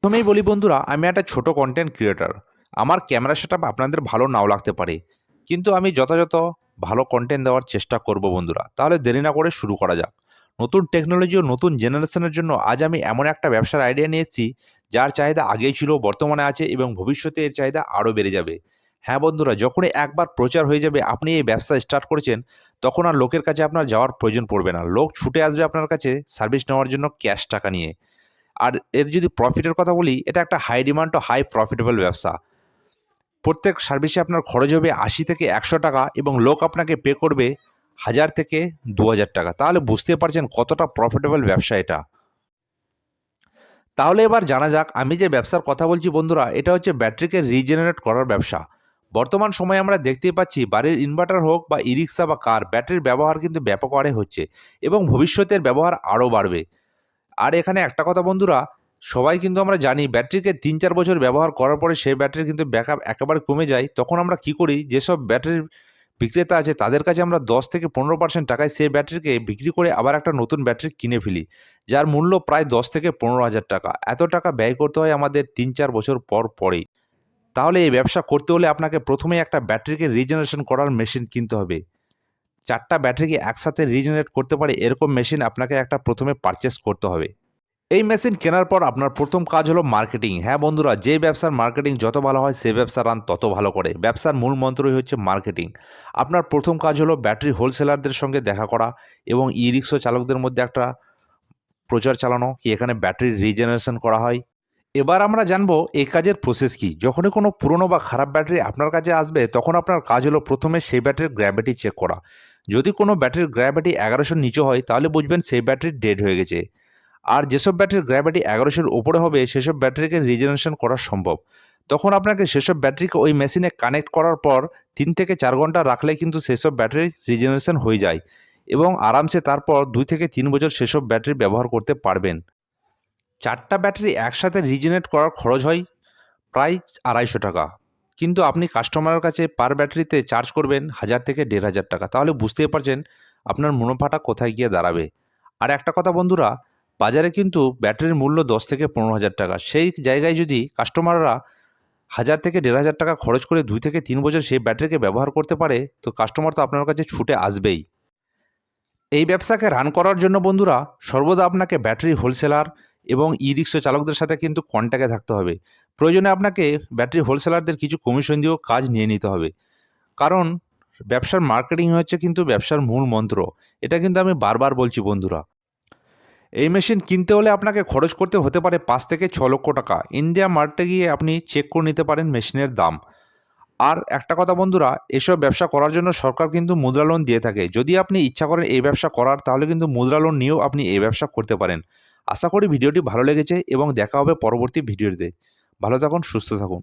প্রথমেই বলি বন্ধুরা, আমি একটা ছোট কন্টেন্ট ক্রিয়েটর। আমার ক্যামেরা সেটআপ আপনাদের ভালো নাও লাগতে পারে। কিন্তু আমি যথাযথ ভালো কন্টেন্ট দেওয়ার চেষ্টা করব বন্ধুরা। তাহলে দেরি না করে শুরু করা যাক। নতুন টেকনোলজি ও নতুন জেনারেশনের জন্য আজ আমি এমন একটা ব্যবসার আইডিয়া নিয়ে এসেছি, যার চাহিদা আগেই ছিল, বর্তমানে আছে এবং ভবিষ্যতে এর চাহিদা আরও বেড়ে যাবে। হ্যাঁ বন্ধুরা, যখনই একবার প্রচার হয়ে যাবে আপনি এই ব্যবসা স্টার্ট করেছেন, তখন আর লোকের কাছে আপনার যাওয়ার প্রয়োজন পড়বে না। লোক ছুটে আসবে আপনার কাছে সার্ভিস নেওয়ার জন্য ক্যাশ টাকা নিয়ে। আর এর যদি প্রফিটের কথা বলি, এটা একটা হাই ডিমান্ড ও হাই প্রফিটেবল ব্যবসা। প্রত্যেক সার্ভিসে আপনার খরচ হবে ৮০ থেকে ১০০ টাকা এবং লোক আপনাকে পে করবে ১,০০০ থেকে ২,০০০ টাকা। তাহলে বুঝতে পারছেন কতটা প্রফিটেবল ব্যবসা এটা। তাহলে এবার জানা যাক, আমি যে ব্যবসার কথা বলছি বন্ধুরা, এটা হচ্ছে ব্যাটারিকে রিজেনারেট করার ব্যবসা। বর্তমান সময়ে আমরা দেখতেই পাচ্ছি বাড়ির ইনভার্টার হোক বা ই-রিক্সা বা কার, ব্যাটারির ব্যবহার কিন্তু ব্যাপক হারে হচ্ছে এবং ভবিষ্যতের ব্যবহার আরও বাড়বে। আর এখানে একটা কথা বন্ধুরা, সবাই কিন্তু আমরা জানি ব্যাটারিকে ৩-৪ বছর ব্যবহার করার পরে সেই ব্যাটারির কিন্তু ব্যাকআপ একেবারে কমে যায়। তখন আমরা কি করি, যেসব ব্যাটারির বিক্রেতা আছে তাদের কাছে আমরা ১০ থেকে ১৫% টাকায় সেই ব্যাটারিকে বিক্রি করে আবার একটা নতুন ব্যাটারি কিনে ফেলি। যার মূল্য প্রায় ১০ থেকে ১৫,০০০ টাকা। এত টাকা ব্যয় করতে হয় আমাদের ৩-৪ বছর পরেই। তাহলে এই ব্যবসা করতে হলে আপনাকে প্রথমেই একটা ব্যাটারিকে রিজেনারেশন করার মেশিন কিনতে হবে। ৪ টা ব্যাটারিকে একসাথে রিজেনারেট করতে পারে এরকম মেশিন আপনাকে একটা প্রথমে পারচেজ করতে হবে। এই মেশিন কেনার পর আপনার প্রথম কাজ হলো মার্কেটিং। হ্যাঁ বন্ধুরা, যে ব্যবসার মার্কেটিং যত ভালো হয় সে ব্যবসার রান তত ভালো করে। ব্যবসার মূল মন্ত্রই হচ্ছে মার্কেটিং। আপনার প্রথম কাজ হলো ব্যাটারি হোলসেলারদের সঙ্গে দেখা করা এবং ই-রিক্সা চালকদের মধ্যে একটা প্রচার চালানো কি এখানে ব্যাটারি রিজেনারেশন করা হয়। এবার আমরা জানবো এই কাজের প্রসেস কি। যখনই কোনো পুরনো বা খারাপ ব্যাটারি আপনার কাছে আসবে, তখন আপনার কাজ হলো প্রথমে সেই ব্যাটারির গ্র্যাভিটি চেক করা। যদি কোনো ব্যাটারির গ্র্যাভিটি ১১০০ নিচে হয় তাহলে বুঝবেন সেই ব্যাটারি ডেড হয়ে গেছে। আর যেসব ব্যাটারির গ্র্যাভিটি ১১০০ উপরে হবে সেসব ব্যাটারিকে রিজেনারেশন করা সম্ভব। তখন আপনাকে সেসব ব্যাটারিকে ওই মেশিনে কানেক্ট করার পর ৩ থেকে ৪ ঘন্টা রাখলে কিন্তু সেসব ব্যাটারি রিজেনারেশন হয়ে যায় এবং আরামসে তারপর ২ থেকে ৩ বছর সেসব ব্যাটারি ব্যবহার করতে পারবেন। ৪ টা ব্যাটারি একসাথে রিজেনারেট করার খরচ হয় প্রায় ৳২৫০ টাকা। কিন্তু আপনি কাস্টমারের কাছে পার ব্যাটারিতে চার্জ করবেন ১,০০০ থেকে ১,৫০০ টাকা। তাহলে বুঝতেই পারছেন আপনার মুনাফাটা কোথায় গিয়ে দাঁড়াবে। আর একটা কথা বন্ধুরা, বাজারে কিন্তু ব্যাটারির মূল্য ১০ থেকে ১৫,০০০ টাকা। সেই জায়গায় যদি কাস্টমাররা ১,০০০ থেকে ১,৫০০ টাকা খরচ করে ২ থেকে ৩ বছর সেই ব্যাটারিকে ব্যবহার করতে পারে, তো কাস্টমার তো আপনার কাছে ছুটে আসবেই। এই ব্যবসাকে রান করার জন্য বন্ধুরা, সর্বদা আপনাকে ব্যাটারি হোলসেলার এবং ই-রিক্সা চালকদের সাথে কিন্তু কন্ট্যাক্টে থাকতে হবে। প্রয়োজনে আপনাকে ব্যাটারি হোলসেলারদের কিছু কমিশন দিয়েও কাজ নিয়ে নিতে হবে। কারণ ব্যবসার মার্কেটিং হচ্ছে কিন্তু ব্যবসার মূল মন্ত্র। এটা কিন্তু আমি বারবার বলছি বন্ধুরা। এই মেশিন কিনতে হলে আপনাকে খরচ করতে হতে পারে ৫ থেকে ৬ লক্ষ টাকা। ইন্ডিয়া মার্টে গিয়ে আপনি চেক করে নিতে পারেন মেশিনের দাম। আর একটা কথা বন্ধুরা, এসব ব্যবসা করার জন্য সরকার কিন্তু মুদ্রা লোন দিয়ে থাকে। যদি আপনি ইচ্ছা করেন এই ব্যবসা করার, তাহলে কিন্তু মুদ্রা লোন নিয়েও আপনি এই ব্যবসা করতে পারেন। আশা করি ভিডিওটি ভালো লেগেছে এবং দেখা হবে পরবর্তী ভিডিওতে। ভালো থাকুন, সুস্থ থাকুন।